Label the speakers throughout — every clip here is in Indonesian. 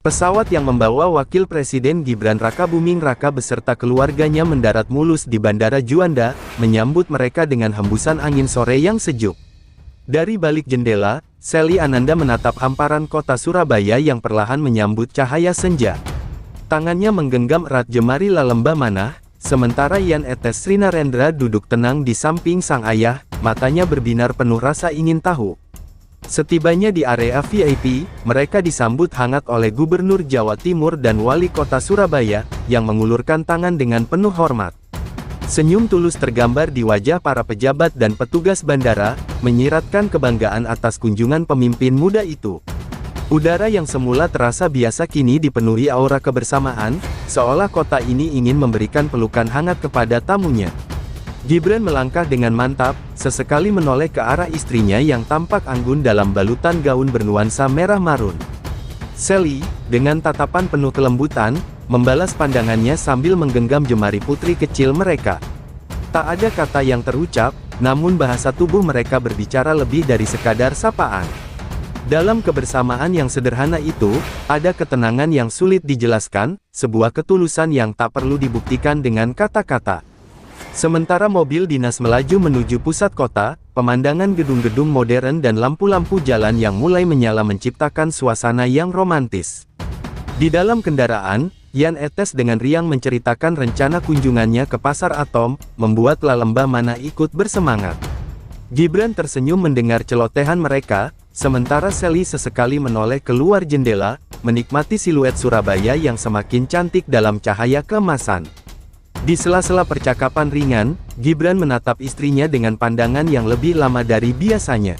Speaker 1: Pesawat yang membawa Wakil Presiden Gibran Rakabuming Raka beserta keluarganya mendarat mulus di Bandara Juanda, menyambut mereka dengan hembusan angin sore yang sejuk. Dari balik jendela, Sally Ananda menatap hamparan kota Surabaya yang perlahan menyambut cahaya senja. Tangannya menggenggam erat jemari Lalembah Manah, sementara Yan Etes Srinarendra duduk tenang di samping sang ayah, matanya berbinar penuh rasa ingin tahu. Setibanya di area VIP, mereka disambut hangat oleh Gubernur Jawa Timur dan Wali Kota Surabaya, yang mengulurkan tangan dengan penuh hormat. Senyum tulus tergambar di wajah para pejabat dan petugas bandara, menyiratkan kebanggaan atas kunjungan pemimpin muda itu. Udara yang semula terasa biasa kini dipenuhi aura kebersamaan, seolah kota ini ingin memberikan pelukan hangat kepada tamunya. Gibran melangkah dengan mantap, sesekali menoleh ke arah istrinya yang tampak anggun dalam balutan gaun bernuansa merah marun. Sally, dengan tatapan penuh kelembutan, membalas pandangannya sambil menggenggam jemari putri kecil mereka. Tak ada kata yang terucap, namun bahasa tubuh mereka berbicara lebih dari sekadar sapaan. Dalam kebersamaan yang sederhana itu, ada ketenangan yang sulit dijelaskan, sebuah ketulusan yang tak perlu dibuktikan dengan kata-kata. Sementara mobil dinas melaju menuju pusat kota, pemandangan gedung-gedung modern dan lampu-lampu jalan yang mulai menyala menciptakan suasana yang romantis. Di dalam kendaraan, Yan Etes dengan riang menceritakan rencana kunjungannya ke Pasar Atom, membuat Lalembah Manah ikut bersemangat. Gibran tersenyum mendengar celotehan mereka, sementara Sally sesekali menoleh keluar jendela, menikmati siluet Surabaya yang semakin cantik dalam cahaya keemasan. Di sela-sela percakapan ringan, Gibran menatap istrinya dengan pandangan yang lebih lama dari biasanya.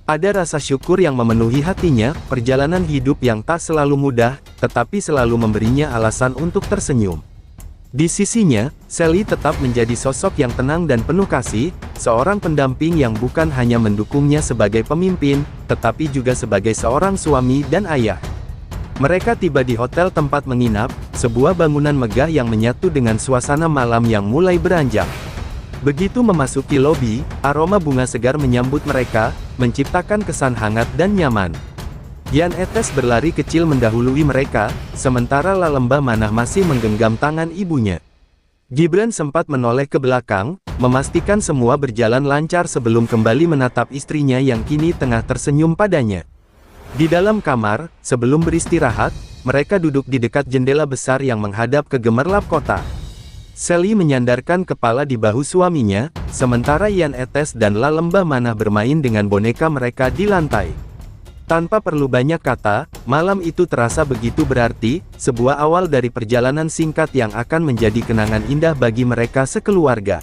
Speaker 1: Ada rasa syukur yang memenuhi hatinya, perjalanan hidup yang tak selalu mudah, tetapi selalu memberinya alasan untuk tersenyum. Di sisinya, Sally tetap menjadi sosok yang tenang dan penuh kasih, seorang pendamping yang bukan hanya mendukungnya sebagai pemimpin, tetapi juga sebagai seorang suami dan ayah. Mereka tiba di hotel tempat menginap, sebuah bangunan megah yang menyatu dengan suasana malam yang mulai beranjak. Begitu memasuki lobi, aroma bunga segar menyambut mereka, menciptakan kesan hangat dan nyaman. Yan Etes berlari kecil mendahului mereka, sementara Lalembah Manah masih menggenggam tangan ibunya. Gibran sempat menoleh ke belakang, memastikan semua berjalan lancar sebelum kembali menatap istrinya yang kini tengah tersenyum padanya. Di dalam kamar, sebelum beristirahat, mereka duduk di dekat jendela besar yang menghadap ke gemerlap kota. Sally menyandarkan kepala di bahu suaminya, sementara Yan Etes dan Lalembah Manah bermain dengan boneka mereka di lantai. Tanpa perlu banyak kata, malam itu terasa begitu berarti, sebuah awal dari perjalanan singkat yang akan menjadi kenangan indah bagi mereka sekeluarga.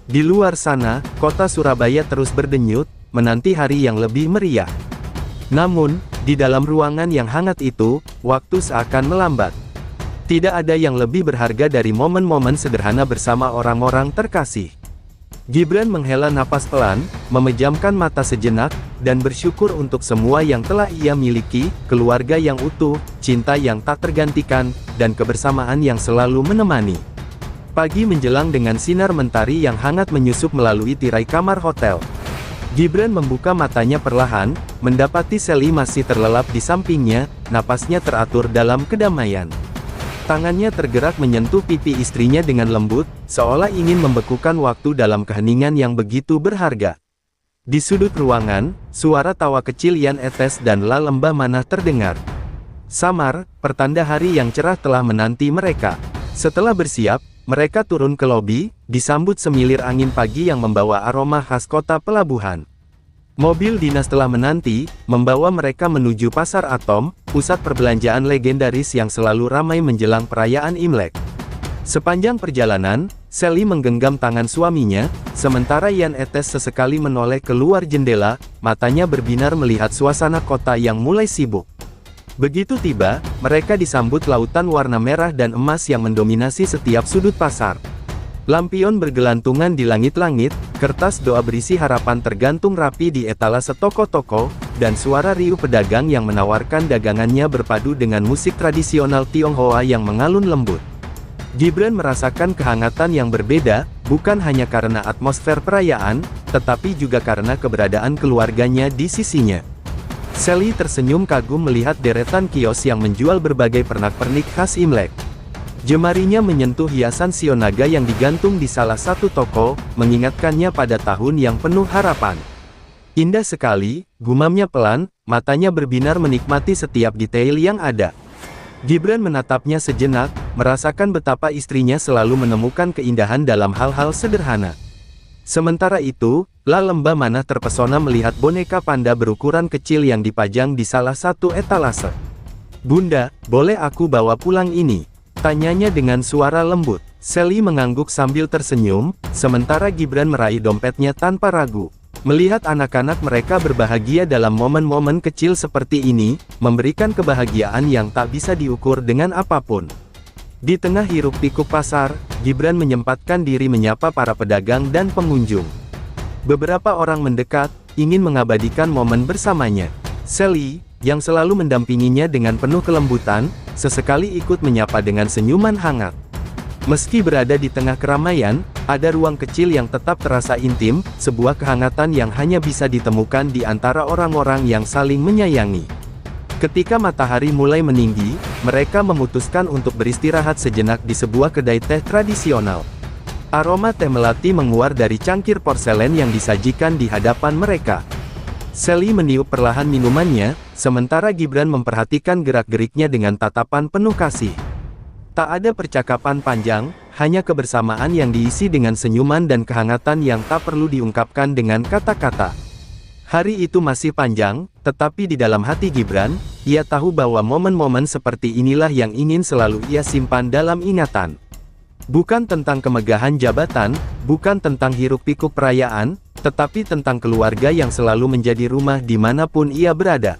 Speaker 1: Di luar sana, kota Surabaya terus berdenyut, menanti hari yang lebih meriah. Namun, di dalam ruangan yang hangat itu, waktu seakan melambat. Tidak ada yang lebih berharga dari momen-momen sederhana bersama orang-orang terkasih. Gibran menghela napas pelan, memejamkan mata sejenak, dan bersyukur untuk semua yang telah ia miliki, keluarga yang utuh, cinta yang tak tergantikan, dan kebersamaan yang selalu menemani. Pagi menjelang dengan sinar mentari yang hangat menyusup melalui tirai kamar hotel. Gibran membuka matanya perlahan, mendapati Sally masih terlelap di sampingnya, napasnya teratur dalam kedamaian. Tangannya tergerak menyentuh pipi istrinya dengan lembut, seolah ingin membekukan waktu dalam keheningan yang begitu berharga. Di sudut ruangan, suara tawa kecil Yan Etes dan Lalembah Manah terdengar. Samar, pertanda hari yang cerah telah menanti mereka. Setelah bersiap, mereka turun ke lobi, disambut semilir angin pagi yang membawa aroma khas kota pelabuhan. Mobil dinas telah menanti, membawa mereka menuju Pasar Atom, pusat perbelanjaan legendaris yang selalu ramai menjelang perayaan Imlek. Sepanjang perjalanan, Sally menggenggam tangan suaminya, sementara Yan Etes sesekali menoleh keluar jendela, matanya berbinar melihat suasana kota yang mulai sibuk. Begitu tiba, mereka disambut lautan warna merah dan emas yang mendominasi setiap sudut pasar. Lampion bergelantungan di langit-langit, kertas doa berisi harapan tergantung rapi di etalase toko-toko, dan suara riuh pedagang yang menawarkan dagangannya berpadu dengan musik tradisional Tionghoa yang mengalun lembut. Gibran merasakan kehangatan yang berbeda, bukan hanya karena atmosfer perayaan, tetapi juga karena keberadaan keluarganya di sisinya. Sally tersenyum kagum melihat deretan kios yang menjual berbagai pernak-pernik khas Imlek. Jemarinya menyentuh hiasan shio naga yang digantung di salah satu toko, mengingatkannya pada tahun yang penuh harapan. Indah sekali, gumamnya pelan, matanya berbinar menikmati setiap detail yang ada. Gibran menatapnya sejenak, merasakan betapa istrinya selalu menemukan keindahan dalam hal-hal sederhana. Sementara itu, La Lembah Manah terpesona melihat boneka panda berukuran kecil yang dipajang di salah satu etalase. "Bunda, boleh aku bawa pulang ini?" tanyanya dengan suara lembut. Sally mengangguk sambil tersenyum, sementara Gibran meraih dompetnya tanpa ragu. Melihat anak-anak mereka berbahagia dalam momen-momen kecil seperti ini, memberikan kebahagiaan yang tak bisa diukur dengan apapun. Di tengah hiruk-pikuk pasar, Gibran menyempatkan diri menyapa para pedagang dan pengunjung. Beberapa orang mendekat, ingin mengabadikan momen bersamanya. Sally, yang selalu mendampinginya dengan penuh kelembutan, sesekali ikut menyapa dengan senyuman hangat. Meski berada di tengah keramaian, ada ruang kecil yang tetap terasa intim, sebuah kehangatan yang hanya bisa ditemukan di antara orang-orang yang saling menyayangi. Ketika matahari mulai meninggi, mereka memutuskan untuk beristirahat sejenak di sebuah kedai teh tradisional. Aroma teh melati menguar dari cangkir porselen yang disajikan di hadapan mereka. Sally meniup perlahan minumannya, sementara Gibran memperhatikan gerak-geriknya dengan tatapan penuh kasih. Tak ada percakapan panjang, hanya kebersamaan yang diisi dengan senyuman dan kehangatan yang tak perlu diungkapkan dengan kata-kata. Hari itu masih panjang, tetapi di dalam hati Gibran, ia tahu bahwa momen-momen seperti inilah yang ingin selalu ia simpan dalam ingatan. Bukan tentang kemegahan jabatan, bukan tentang hiruk-pikuk perayaan, tetapi tentang keluarga yang selalu menjadi rumah dimanapun ia berada.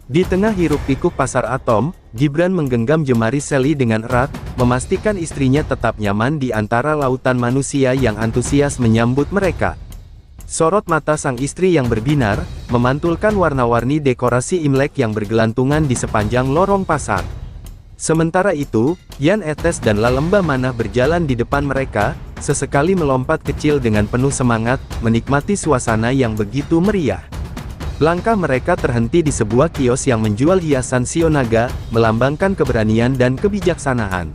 Speaker 1: Di tengah hiruk-pikuk pasar Atom, Gibran menggenggam jemari Sally dengan erat, memastikan istrinya tetap nyaman di antara lautan manusia yang antusias menyambut mereka. Sorot mata sang istri yang berbinar, memantulkan warna-warni dekorasi Imlek yang bergelantungan di sepanjang lorong pasar. Sementara itu, Yan Etes dan La Lembah Manah berjalan di depan mereka, sesekali melompat kecil dengan penuh semangat, menikmati suasana yang begitu meriah. Langkah mereka terhenti di sebuah kios yang menjual hiasan shio naga, melambangkan keberanian dan kebijaksanaan.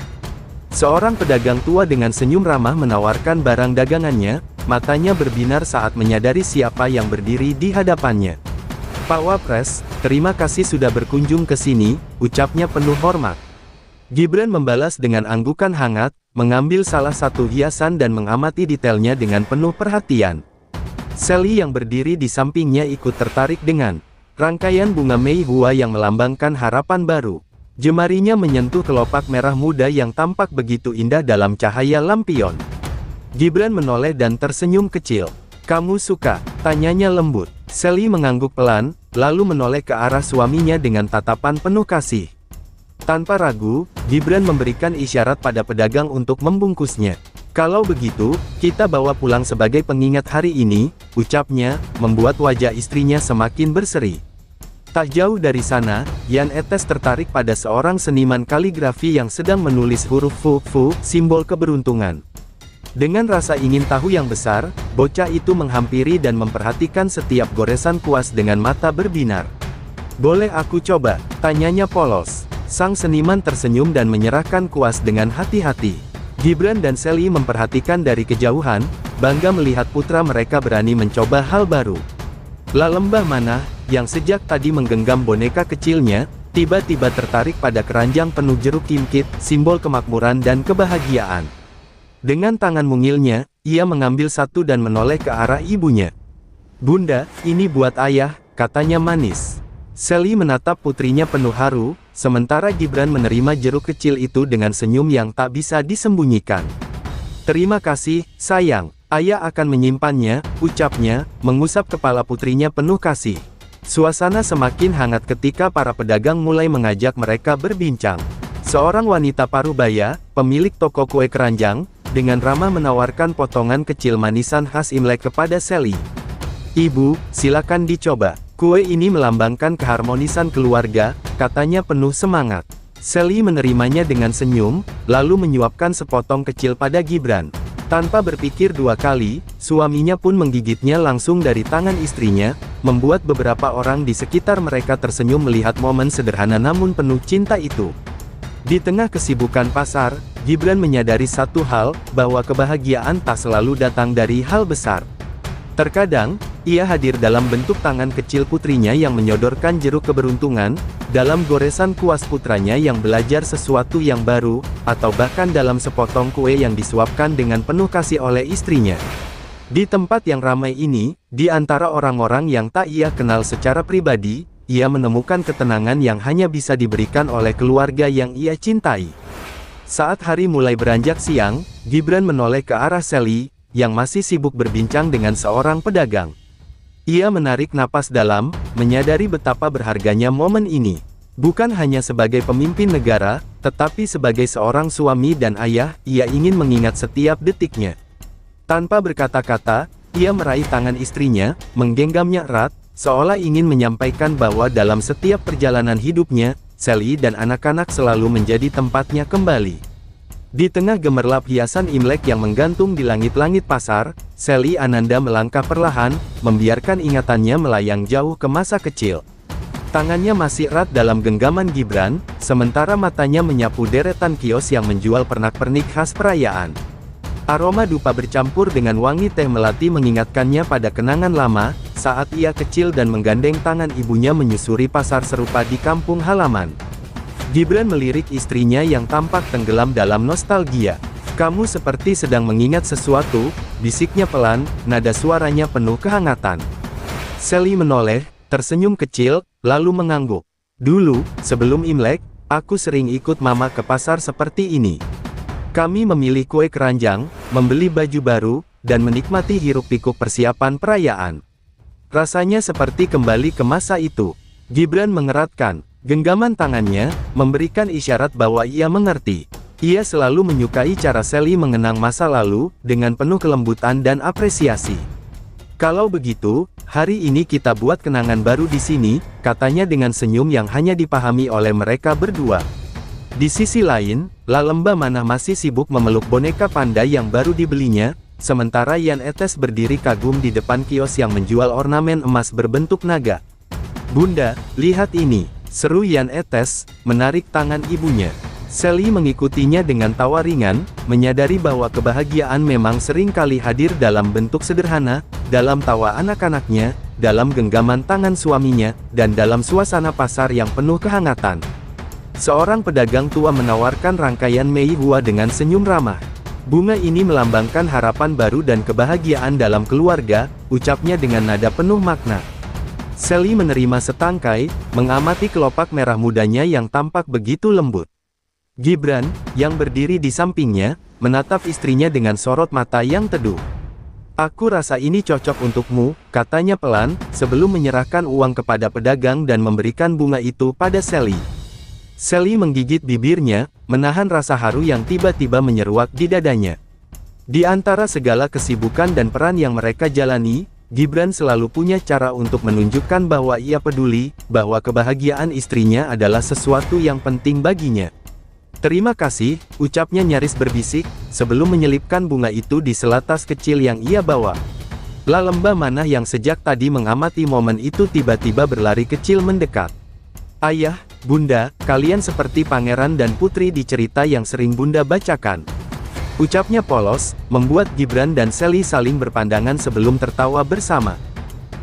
Speaker 1: Seorang pedagang tua dengan senyum ramah menawarkan barang dagangannya, matanya berbinar saat menyadari siapa yang berdiri di hadapannya. "Pak Wapres, terima kasih sudah berkunjung ke sini," ucapnya penuh hormat. Gibran membalas dengan anggukan hangat, mengambil salah satu hiasan dan mengamati detailnya dengan penuh perhatian. Sally yang berdiri di sampingnya ikut tertarik dengan rangkaian bunga Mei Hua yang melambangkan harapan baru. Jemarinya menyentuh kelopak merah muda yang tampak begitu indah dalam cahaya lampion. Gibran menoleh dan tersenyum kecil. "Kamu suka?" tanyanya lembut. Sally mengangguk pelan, lalu menoleh ke arah suaminya dengan tatapan penuh kasih. Tanpa ragu, Gibran memberikan isyarat pada pedagang untuk membungkusnya. "Kalau begitu, kita bawa pulang sebagai pengingat hari ini," ucapnya, membuat wajah istrinya semakin berseri. Tak jauh dari sana, Yan Etes tertarik pada seorang seniman kaligrafi yang sedang menulis huruf Fu, simbol keberuntungan. Dengan rasa ingin tahu yang besar, bocah itu menghampiri dan memperhatikan setiap goresan kuas dengan mata berbinar. "Boleh aku coba?" tanyanya polos. Sang seniman tersenyum dan menyerahkan kuas dengan hati-hati. Gibran dan Sally memperhatikan dari kejauhan, bangga melihat putra mereka berani mencoba hal baru. La Lembah Manah, yang sejak tadi menggenggam boneka kecilnya, tiba-tiba tertarik pada keranjang penuh jeruk kimkit, simbol kemakmuran dan kebahagiaan. Dengan tangan mungilnya, ia mengambil satu dan menoleh ke arah ibunya. "Bunda, ini buat ayah," katanya manis. Sally menatap putrinya penuh haru, sementara Gibran menerima jeruk kecil itu dengan senyum yang tak bisa disembunyikan. "Terima kasih, sayang. Ayah akan menyimpannya," ucapnya, mengusap kepala putrinya penuh kasih. Suasana semakin hangat ketika para pedagang mulai mengajak mereka berbincang. Seorang wanita parubaya, pemilik toko kue keranjang, dengan ramah menawarkan potongan kecil manisan khas Imlek kepada Sally. "Ibu, silakan dicoba. Kue ini melambangkan keharmonisan keluarga," katanya penuh semangat. Sally menerimanya dengan senyum, lalu menyuapkan sepotong kecil pada Gibran. Tanpa berpikir dua kali, suaminya pun menggigitnya langsung dari tangan istrinya, membuat beberapa orang di sekitar mereka tersenyum melihat momen sederhana namun penuh cinta itu. Di tengah kesibukan pasar, Gibran menyadari satu hal, bahwa kebahagiaan tak selalu datang dari hal besar. Terkadang, ia hadir dalam bentuk tangan kecil putrinya yang menyodorkan jeruk keberuntungan, dalam goresan kuas putranya yang belajar sesuatu yang baru, atau bahkan dalam sepotong kue yang disuapkan dengan penuh kasih oleh istrinya. Di tempat yang ramai ini, di antara orang-orang yang tak ia kenal secara pribadi, ia menemukan ketenangan yang hanya bisa diberikan oleh keluarga yang ia cintai. Saat hari mulai beranjak siang, Gibran menoleh ke arah Sally, yang masih sibuk berbincang dengan seorang pedagang. Ia menarik napas dalam, menyadari betapa berharganya momen ini. Bukan hanya sebagai pemimpin negara, tetapi sebagai seorang suami dan ayah, ia ingin mengingat setiap detiknya. Tanpa berkata-kata, ia meraih tangan istrinya, menggenggamnya erat, seolah ingin menyampaikan bahwa dalam setiap perjalanan hidupnya, Sally dan anak-anak selalu menjadi tempatnya kembali. Di tengah gemerlap hiasan Imlek yang menggantung di langit-langit pasar, Sally Ananda melangkah perlahan, membiarkan ingatannya melayang jauh ke masa kecil. Tangannya masih erat dalam genggaman Gibran, sementara matanya menyapu deretan kios yang menjual pernak-pernik khas perayaan. Aroma dupa bercampur dengan wangi teh melati mengingatkannya pada kenangan lama, saat ia kecil dan menggandeng tangan ibunya menyusuri pasar serupa di kampung halaman. Gibran melirik istrinya yang tampak tenggelam dalam nostalgia. "Kamu seperti sedang mengingat sesuatu," bisiknya pelan, nada suaranya penuh kehangatan. Sally menoleh, tersenyum kecil, lalu mengangguk. "Dulu, sebelum Imlek, aku sering ikut mama ke pasar seperti ini. Kami memilih kue keranjang, membeli baju baru, dan menikmati hiruk-pikuk persiapan perayaan. Rasanya seperti kembali ke masa itu." Gibran mengeratkan genggaman tangannya, memberikan isyarat bahwa ia mengerti. Ia selalu menyukai cara Sally mengenang masa lalu, dengan penuh kelembutan dan apresiasi. "Kalau begitu, hari ini kita buat kenangan baru di sini," katanya dengan senyum yang hanya dipahami oleh mereka berdua. Di sisi lain, Lalemba Manah masih sibuk memeluk boneka panda yang baru dibelinya, sementara Yan Etes berdiri kagum di depan kios yang menjual ornamen emas berbentuk naga. "Bunda, lihat ini," seru Yan Etes, menarik tangan ibunya. Sally mengikutinya dengan tawa ringan, menyadari bahwa kebahagiaan memang sering kali hadir dalam bentuk sederhana, dalam tawa anak-anaknya, dalam genggaman tangan suaminya, dan dalam suasana pasar yang penuh kehangatan. Seorang pedagang tua menawarkan rangkaian mei hua dengan senyum ramah. "Bunga ini melambangkan harapan baru dan kebahagiaan dalam keluarga," ucapnya dengan nada penuh makna. Sally menerima setangkai, mengamati kelopak merah mudanya yang tampak begitu lembut. Gibran, yang berdiri di sampingnya, menatap istrinya dengan sorot mata yang teduh. "Aku rasa ini cocok untukmu," katanya pelan, sebelum menyerahkan uang kepada pedagang dan memberikan bunga itu pada Sally. Sally menggigit bibirnya, menahan rasa haru yang tiba-tiba menyeruak di dadanya. Di antara segala kesibukan dan peran yang mereka jalani, Gibran selalu punya cara untuk menunjukkan bahwa ia peduli, bahwa kebahagiaan istrinya adalah sesuatu yang penting baginya. "Terima kasih," ucapnya nyaris berbisik, sebelum menyelipkan bunga itu di selatas kecil yang ia bawa. Lalemba Manah yang sejak tadi mengamati momen itu tiba-tiba berlari kecil mendekat. "Ayah, Bunda, kalian seperti pangeran dan putri di cerita yang sering Bunda bacakan," ucapnya polos, membuat Gibran dan Sally saling berpandangan sebelum tertawa bersama.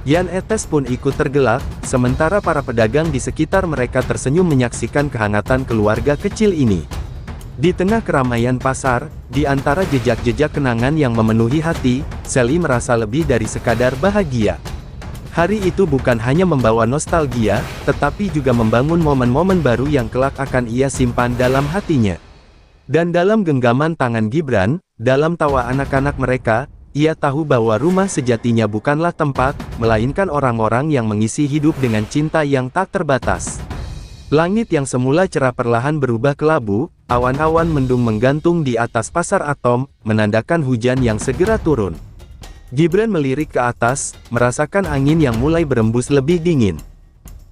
Speaker 1: Yan Etes pun ikut tergelak, sementara para pedagang di sekitar mereka tersenyum menyaksikan kehangatan keluarga kecil ini. Di tengah keramaian pasar, di antara jejak-jejak kenangan yang memenuhi hati, Sally merasa lebih dari sekadar bahagia. Hari itu bukan hanya membawa nostalgia, tetapi juga membangun momen-momen baru yang kelak akan ia simpan dalam hatinya. Dan dalam genggaman tangan Gibran, dalam tawa anak-anak mereka, ia tahu bahwa rumah sejatinya bukanlah tempat, melainkan orang-orang yang mengisi hidup dengan cinta yang tak terbatas. Langit yang semula cerah perlahan berubah kelabu, awan-awan mendung menggantung di atas pasar Atom, menandakan hujan yang segera turun. Gibran melirik ke atas, merasakan angin yang mulai berembus lebih dingin.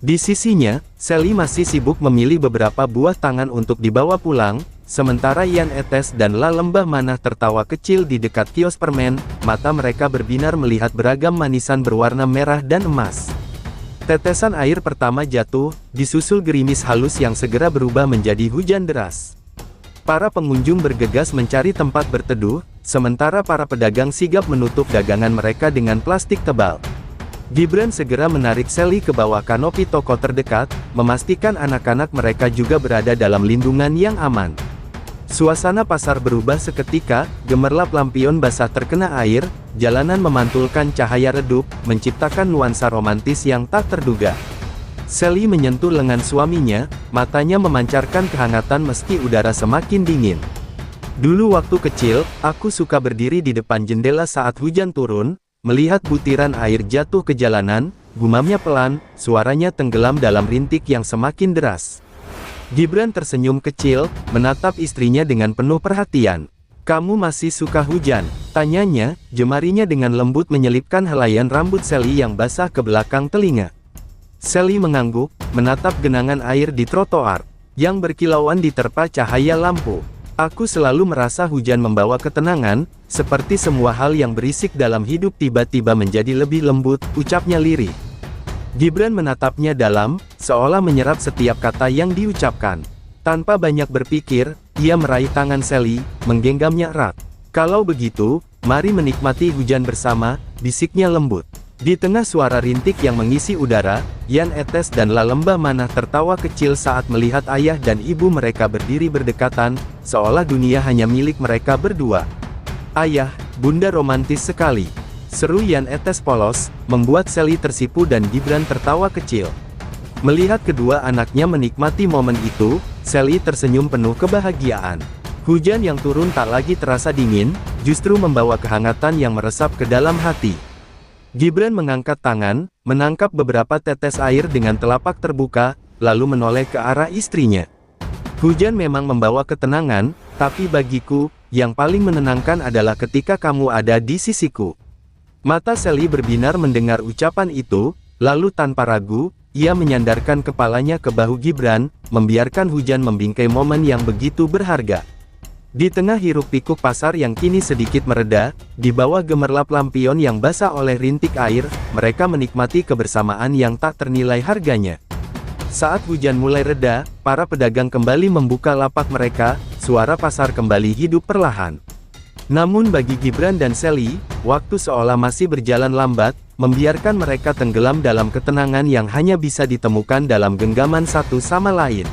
Speaker 1: Di sisinya, Sally masih sibuk memilih beberapa buah tangan untuk dibawa pulang, sementara Yan Etes dan La Lembah Manah tertawa kecil di dekat kios permen, mata mereka berbinar melihat beragam manisan berwarna merah dan emas. Tetesan air pertama jatuh, disusul gerimis halus yang segera berubah menjadi hujan deras. Para pengunjung bergegas mencari tempat berteduh, sementara para pedagang sigap menutup dagangan mereka dengan plastik tebal. Gibran segera menarik Sally ke bawah kanopi toko terdekat, memastikan anak-anak mereka juga berada dalam lindungan yang aman. Suasana pasar berubah seketika, gemerlap lampion basah terkena air, jalanan memantulkan cahaya redup, menciptakan nuansa romantis yang tak terduga. Sally menyentuh lengan suaminya, matanya memancarkan kehangatan meski udara semakin dingin. Dulu waktu kecil, aku suka berdiri di depan jendela saat hujan turun, melihat butiran air jatuh ke jalanan, gumamnya pelan, suaranya tenggelam dalam rintik yang semakin deras. Gibran tersenyum kecil, menatap istrinya dengan penuh perhatian. "Kamu masih suka hujan?" tanyanya, jemarinya dengan lembut menyelipkan helaian rambut Sally yang basah ke belakang telinga. Sally mengangguk, menatap genangan air di trotoar, yang berkilauan diterpa cahaya lampu. "Aku selalu merasa hujan membawa ketenangan, seperti semua hal yang berisik dalam hidup tiba-tiba menjadi lebih lembut," ucapnya lirih. Gibran menatapnya dalam, seolah menyerap setiap kata yang diucapkan. Tanpa banyak berpikir, ia meraih tangan Sally, menggenggamnya erat. "Kalau begitu, mari menikmati hujan bersama," bisiknya lembut. Di tengah suara rintik yang mengisi udara, Yan Etes dan La Lembah Manah tertawa kecil saat melihat ayah dan ibu mereka berdiri berdekatan, seolah dunia hanya milik mereka berdua. "Ayah, Bunda romantis sekali," seru Yan Etes polos, membuat Sally tersipu dan Gibran tertawa kecil. Melihat kedua anaknya menikmati momen itu, Sally tersenyum penuh kebahagiaan. Hujan yang turun tak lagi terasa dingin, justru membawa kehangatan yang meresap ke dalam hati. Gibran mengangkat tangan, menangkap beberapa tetes air dengan telapak terbuka, lalu menoleh ke arah istrinya. "Hujan memang membawa ketenangan, tapi bagiku, yang paling menenangkan adalah ketika kamu ada di sisiku." Mata Sally berbinar mendengar ucapan itu, lalu tanpa ragu, ia menyandarkan kepalanya ke bahu Gibran, membiarkan hujan membingkai momen yang begitu berharga. Di tengah hiruk-pikuk pasar yang kini sedikit mereda, di bawah gemerlap lampion yang basah oleh rintik air, mereka menikmati kebersamaan yang tak ternilai harganya. Saat hujan mulai reda, para pedagang kembali membuka lapak mereka, suara pasar kembali hidup perlahan. Namun bagi Gibran dan Sally, waktu seolah masih berjalan lambat, membiarkan mereka tenggelam dalam ketenangan yang hanya bisa ditemukan dalam genggaman satu sama lain.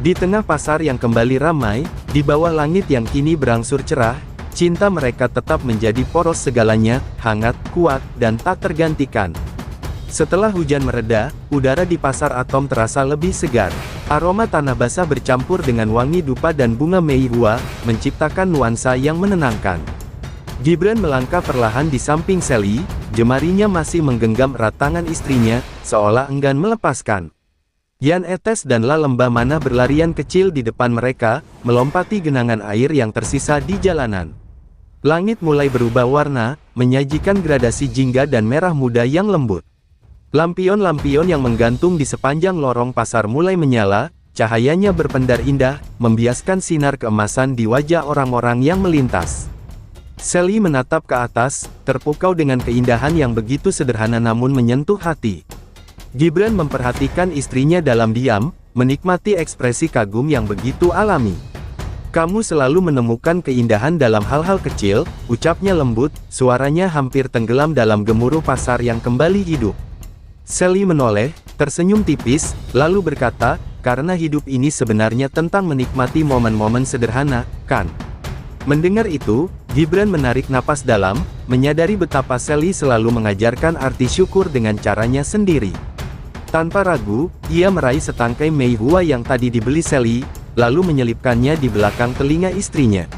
Speaker 1: Di tengah pasar yang kembali ramai, di bawah langit yang kini berangsur cerah, cinta mereka tetap menjadi poros segalanya, hangat, kuat, dan tak tergantikan. Setelah hujan mereda, udara di pasar Atom terasa lebih segar. Aroma tanah basah bercampur dengan wangi dupa dan bunga mei hua, menciptakan nuansa yang menenangkan. Gibran melangkah perlahan di samping Sally, jemarinya masih menggenggam erat tangan istrinya, seolah enggan melepaskan. Yan Etes dan La Lembah Manah berlarian kecil di depan mereka, melompati genangan air yang tersisa di jalanan. Langit mulai berubah warna, menyajikan gradasi jingga dan merah muda yang lembut. Lampion-lampion yang menggantung di sepanjang lorong pasar mulai menyala, cahayanya berpendar indah, membiaskan sinar keemasan di wajah orang-orang yang melintas. Sally menatap ke atas, terpukau dengan keindahan yang begitu sederhana namun menyentuh hati. Gibran memperhatikan istrinya dalam diam, menikmati ekspresi kagum yang begitu alami. "Kamu selalu menemukan keindahan dalam hal-hal kecil," ucapnya lembut, suaranya hampir tenggelam dalam gemuruh pasar yang kembali hidup. Sally menoleh, tersenyum tipis, lalu berkata, "Karena hidup ini sebenarnya tentang menikmati momen-momen sederhana, kan?" Mendengar itu, Gibran menarik napas dalam, menyadari betapa Sally selalu mengajarkan arti syukur dengan caranya sendiri. Tanpa ragu, ia meraih setangkai mei hua yang tadi dibeli Sally, lalu menyelipkannya di belakang telinga istrinya.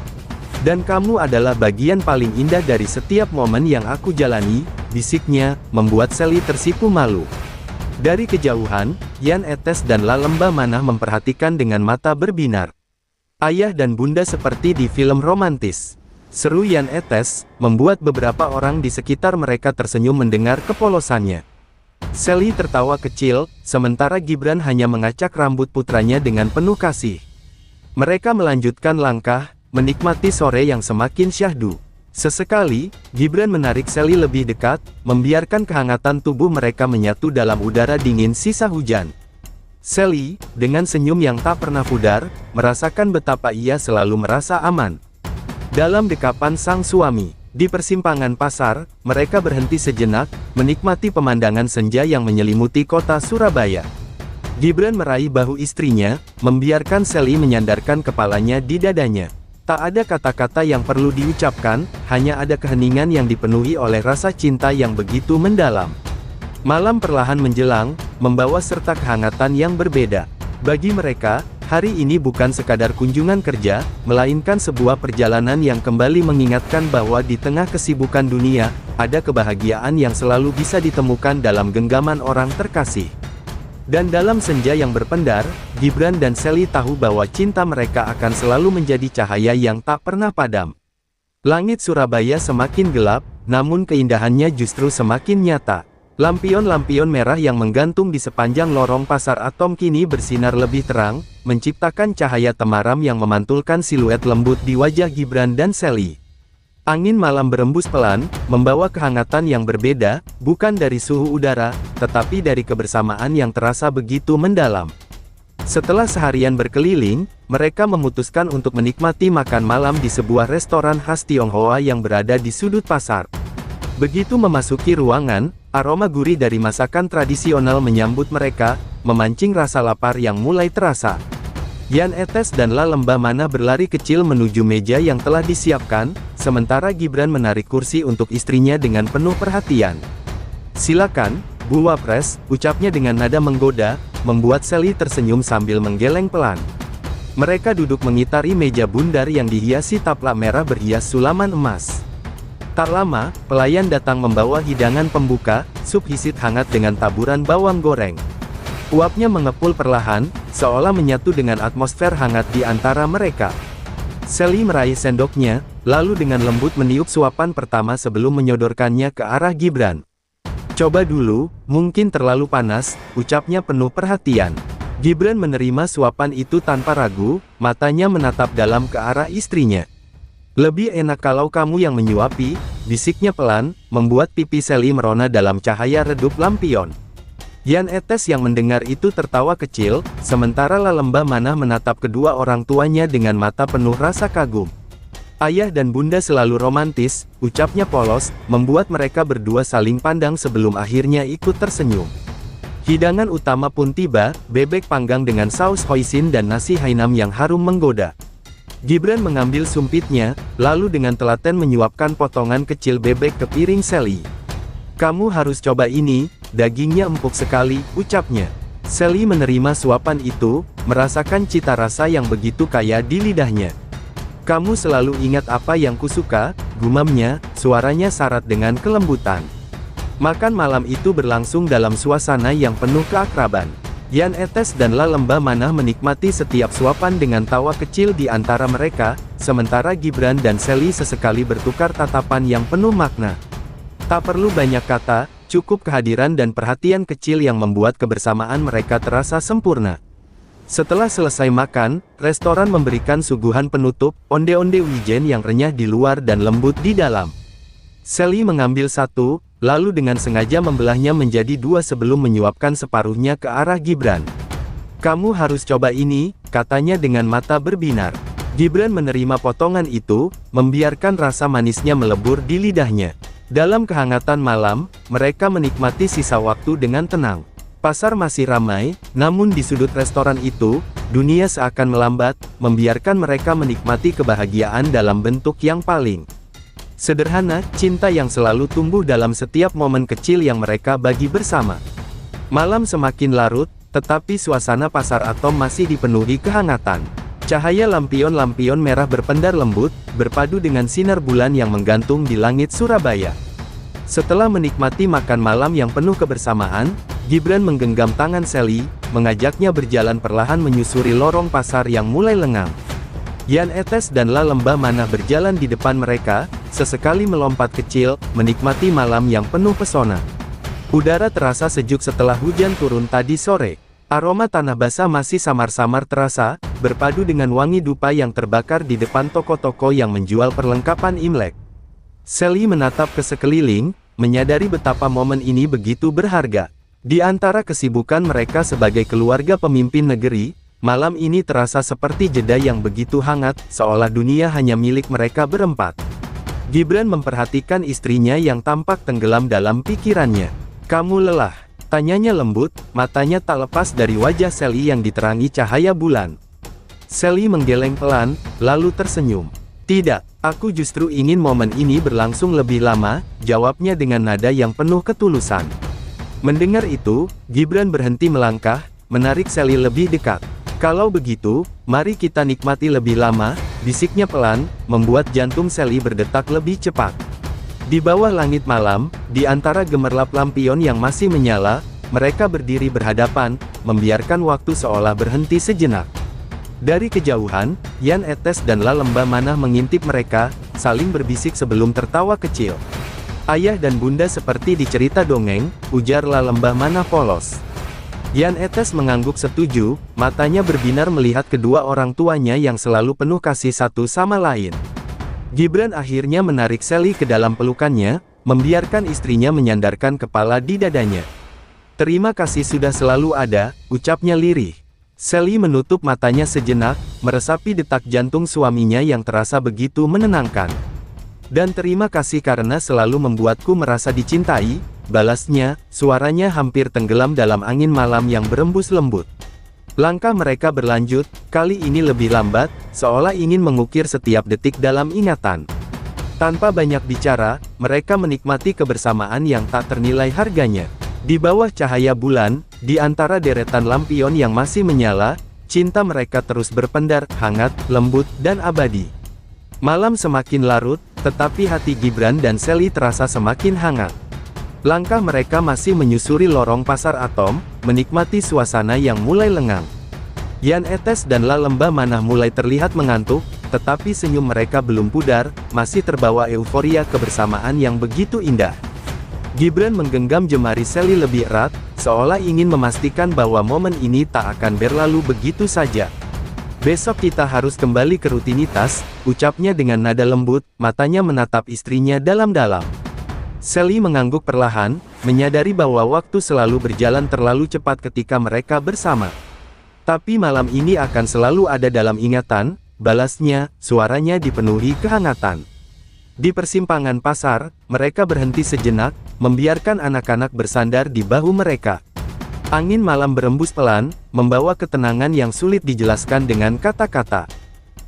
Speaker 1: "Dan kamu adalah bagian paling indah dari setiap momen yang aku jalani," bisiknya, membuat Sally tersipu malu. Dari kejauhan, Yan Etes dan La Lembah Manah memperhatikan dengan mata berbinar. "Ayah dan bunda seperti di film romantis," seru Yan Etes, membuat beberapa orang di sekitar mereka tersenyum mendengar kepolosannya. Sally tertawa kecil, sementara Gibran hanya mengacak rambut putranya dengan penuh kasih. Mereka melanjutkan langkah, menikmati sore yang semakin syahdu. Sesekali, Gibran menarik Sally lebih dekat, membiarkan kehangatan tubuh mereka menyatu dalam udara dingin sisa hujan. Sally, dengan senyum yang tak pernah pudar, merasakan betapa ia selalu merasa aman dalam dekapan sang suami. Di persimpangan pasar, mereka berhenti sejenak, menikmati pemandangan senja yang menyelimuti kota Surabaya. Gibran meraih bahu istrinya, membiarkan Sally menyandarkan kepalanya di dadanya. Tak ada kata-kata yang perlu diucapkan, hanya ada keheningan yang dipenuhi oleh rasa cinta yang begitu mendalam. Malam perlahan menjelang, membawa serta kehangatan yang berbeda. Bagi mereka, hari ini bukan sekadar kunjungan kerja, melainkan sebuah perjalanan yang kembali mengingatkan bahwa di tengah kesibukan dunia, ada kebahagiaan yang selalu bisa ditemukan dalam genggaman orang terkasih. Dan dalam senja yang berpendar, Gibran dan Sally tahu bahwa cinta mereka akan selalu menjadi cahaya yang tak pernah padam. Langit Surabaya semakin gelap, namun keindahannya justru semakin nyata. Lampion-lampion merah yang menggantung di sepanjang lorong pasar Atom kini bersinar lebih terang, menciptakan cahaya temaram yang memantulkan siluet lembut di wajah Gibran dan Sally. Angin malam berembus pelan, membawa kehangatan yang berbeda, bukan dari suhu udara, tetapi dari kebersamaan yang terasa begitu mendalam. Setelah seharian berkeliling, mereka memutuskan untuk menikmati makan malam di sebuah restoran khas Tionghoa yang berada di sudut pasar. Begitu memasuki ruangan, aroma gurih dari masakan tradisional menyambut mereka, memancing rasa lapar yang mulai terasa. Jan Etes dan La Lembah Mana berlari kecil menuju meja yang telah disiapkan, sementara Gibran menarik kursi untuk istrinya dengan penuh perhatian. "Silakan, Bu Wapres," ucapnya dengan nada menggoda, membuat Sally tersenyum sambil menggeleng pelan. Mereka duduk mengitari meja bundar yang dihiasi taplak merah berhias sulaman emas. Tak lama, pelayan datang membawa hidangan pembuka, sup hisit hangat dengan taburan bawang goreng. Uapnya mengepul perlahan, seolah menyatu dengan atmosfer hangat di antara mereka. Sally meraih sendoknya, lalu dengan lembut meniup suapan pertama sebelum menyodorkannya ke arah Gibran. "Coba dulu, mungkin terlalu panas," ucapnya penuh perhatian. Gibran menerima suapan itu tanpa ragu, matanya menatap dalam ke arah istrinya. "Lebih enak kalau kamu yang menyuapi," bisiknya pelan, membuat pipi Sally merona dalam cahaya redup lampion. Jan Etes yang mendengar itu tertawa kecil, sementara La Lembah Mana menatap kedua orang tuanya dengan mata penuh rasa kagum. "Ayah dan bunda selalu romantis," ucapnya polos, membuat mereka berdua saling pandang sebelum akhirnya ikut tersenyum. Hidangan utama pun tiba, bebek panggang dengan saus hoisin dan nasi Hainam yang harum menggoda. Gibran mengambil sumpitnya, lalu dengan telaten menyuapkan potongan kecil bebek ke piring Sally. "Kamu harus coba ini, dagingnya empuk sekali," ucapnya. Sally menerima suapan itu, merasakan cita rasa yang begitu kaya di lidahnya. "Kamu selalu ingat apa yang kusuka," gumamnya, suaranya syarat dengan kelembutan. Makan malam itu berlangsung dalam suasana yang penuh keakraban. Jan Etes dan La Lembah Mana menikmati setiap suapan dengan tawa kecil di antara mereka, sementara Gibran dan Sally sesekali bertukar tatapan yang penuh makna. Tak perlu banyak kata, cukup kehadiran dan perhatian kecil yang membuat kebersamaan mereka terasa sempurna. Setelah selesai makan, restoran memberikan suguhan penutup, onde-onde wijen yang renyah di luar dan lembut di dalam. Sally mengambil satu, lalu dengan sengaja membelahnya menjadi dua sebelum menyuapkan separuhnya ke arah Gibran. "Kamu harus coba ini," katanya dengan mata berbinar. Gibran menerima potongan itu, membiarkan rasa manisnya melebur di lidahnya. Dalam kehangatan malam, mereka menikmati sisa waktu dengan tenang. Pasar masih ramai, namun di sudut restoran itu, dunia seakan melambat, membiarkan mereka menikmati kebahagiaan dalam bentuk yang paling sederhana, cinta yang selalu tumbuh dalam setiap momen kecil yang mereka bagi bersama. Malam semakin larut, tetapi suasana pasar Atom masih dipenuhi kehangatan. Cahaya lampion-lampion merah berpendar lembut, berpadu dengan sinar bulan yang menggantung di langit Surabaya. Setelah menikmati makan malam yang penuh kebersamaan, Gibran menggenggam tangan Sally, mengajaknya berjalan perlahan menyusuri lorong pasar yang mulai lengang. Jan Etes dan La Lembah Mana berjalan di depan mereka, sesekali melompat kecil, menikmati malam yang penuh pesona. Udara terasa sejuk setelah hujan turun tadi sore. Aroma tanah basah masih samar-samar terasa, berpadu dengan wangi dupa yang terbakar di depan toko-toko yang menjual perlengkapan Imlek. Sally menatap ke sekeliling, menyadari betapa momen ini begitu berharga. Di antara kesibukan mereka sebagai keluarga pemimpin negeri, malam ini terasa seperti jeda yang begitu hangat, seolah dunia hanya milik mereka berempat. Gibran memperhatikan istrinya yang tampak tenggelam dalam pikirannya. "Kamu lelah?" tanyanya lembut, matanya tak lepas dari wajah Sally yang diterangi cahaya bulan. Sally menggeleng pelan, lalu tersenyum. "Tidak, aku justru ingin momen ini berlangsung lebih lama," jawabnya dengan nada yang penuh ketulusan. Mendengar itu, Gibran berhenti melangkah, menarik Sally lebih dekat. "Kalau begitu, mari kita nikmati lebih lama," bisiknya pelan, membuat jantung Sally berdetak lebih cepat. Di bawah langit malam, di antara gemerlap lampion yang masih menyala, mereka berdiri berhadapan, membiarkan waktu seolah berhenti sejenak. Dari kejauhan, Yan Etes dan La Lembah Manah mengintip mereka, saling berbisik sebelum tertawa kecil. "Ayah dan bunda seperti di cerita dongeng," ujar La Lembah Manah polos. Yan Etes mengangguk setuju, matanya berbinar melihat kedua orang tuanya yang selalu penuh kasih satu sama lain. Gibran akhirnya menarik Sally ke dalam pelukannya, membiarkan istrinya menyandarkan kepala di dadanya. "Terima kasih sudah selalu ada," ucapnya lirih. Sally menutup matanya sejenak, meresapi detak jantung suaminya yang terasa begitu menenangkan. "Dan terima kasih karena selalu membuatku merasa dicintai," balasnya, suaranya hampir tenggelam dalam angin malam yang berembus lembut. Langkah mereka berlanjut, kali ini lebih lambat, seolah ingin mengukir setiap detik dalam ingatan. Tanpa banyak bicara, mereka menikmati kebersamaan yang tak ternilai harganya. Di bawah cahaya bulan, di antara deretan lampion yang masih menyala, cinta mereka terus berpendar, hangat, lembut, dan abadi. Malam semakin larut, tetapi hati Gibran dan Sally terasa semakin hangat. Langkah mereka masih menyusuri lorong pasar Atom, menikmati suasana yang mulai lengang. Yan Etes dan La Lembah Manah mulai terlihat mengantuk, tetapi senyum mereka belum pudar, masih terbawa euforia kebersamaan yang begitu indah. Gibran menggenggam jemari Sally lebih erat, seolah ingin memastikan bahwa momen ini tak akan berlalu begitu saja. "Besok kita harus kembali ke rutinitas," ucapnya dengan nada lembut, matanya menatap istrinya dalam-dalam. Sally mengangguk perlahan, menyadari bahwa waktu selalu berjalan terlalu cepat ketika mereka bersama. "Tapi malam ini akan selalu ada dalam ingatan," balasnya, suaranya dipenuhi kehangatan. Di persimpangan pasar, mereka berhenti sejenak, membiarkan anak-anak bersandar di bahu mereka. Angin malam berembus pelan, membawa ketenangan yang sulit dijelaskan dengan kata-kata.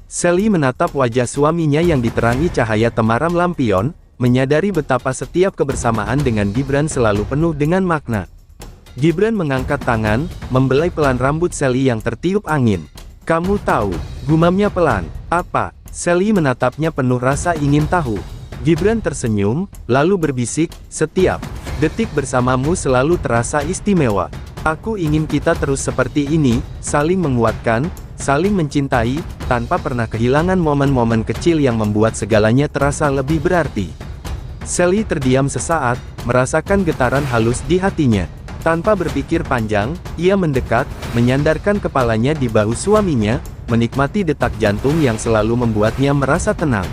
Speaker 1: Sally menatap wajah suaminya yang diterangi cahaya temaram lampion, menyadari betapa setiap kebersamaan dengan Gibran selalu penuh dengan makna. Gibran mengangkat tangan, membelai pelan rambut Sally yang tertiup angin. "Kamu tahu," gumamnya pelan. "Apa?" Sally menatapnya penuh rasa ingin tahu. Gibran tersenyum, lalu berbisik, "Setiap detik bersamamu selalu terasa istimewa. Aku ingin kita terus seperti ini, saling menguatkan, saling mencintai, tanpa pernah kehilangan momen-momen kecil yang membuat segalanya terasa lebih berarti." Sally terdiam sesaat, merasakan getaran halus di hatinya. Tanpa berpikir panjang, ia mendekat, menyandarkan kepalanya di bahu suaminya, menikmati detak jantung yang selalu membuatnya merasa tenang.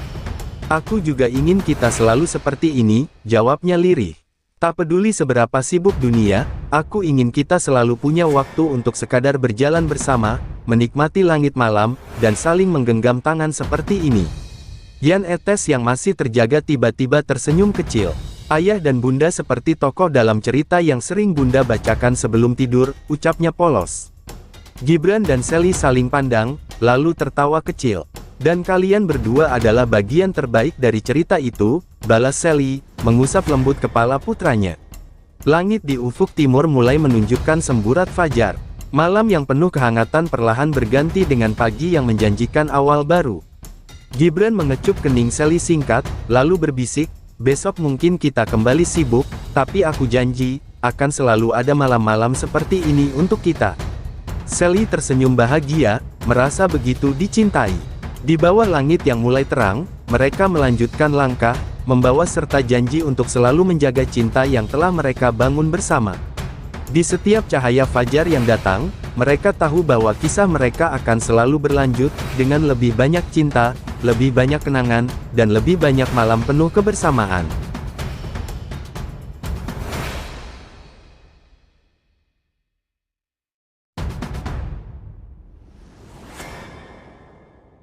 Speaker 1: "Aku juga ingin kita selalu seperti ini," jawabnya lirih. "Tak peduli seberapa sibuk dunia, aku ingin kita selalu punya waktu untuk sekadar berjalan bersama, menikmati langit malam, dan saling menggenggam tangan seperti ini." Yan Etes yang masih terjaga tiba-tiba tersenyum kecil. "Ayah dan bunda seperti tokoh dalam cerita yang sering bunda bacakan sebelum tidur," ucapnya polos. Gibran dan Sally saling pandang, lalu tertawa kecil. "Dan kalian berdua adalah bagian terbaik dari cerita itu," balas Sally, mengusap lembut kepala putranya. Langit di ufuk timur mulai menunjukkan semburat fajar. Malam yang penuh kehangatan perlahan berganti dengan pagi yang menjanjikan awal baru. Gibran mengecup kening Sally singkat, lalu berbisik, "Besok mungkin kita kembali sibuk, tapi aku janji, akan selalu ada malam-malam seperti ini untuk kita." Sally tersenyum bahagia, merasa begitu dicintai. Di bawah langit yang mulai terang, mereka melanjutkan langkah, membawa serta janji untuk selalu menjaga cinta yang telah mereka bangun bersama. Di setiap cahaya fajar yang datang, mereka tahu bahwa kisah mereka akan selalu berlanjut, dengan lebih banyak cinta, lebih banyak kenangan, dan lebih banyak malam penuh kebersamaan.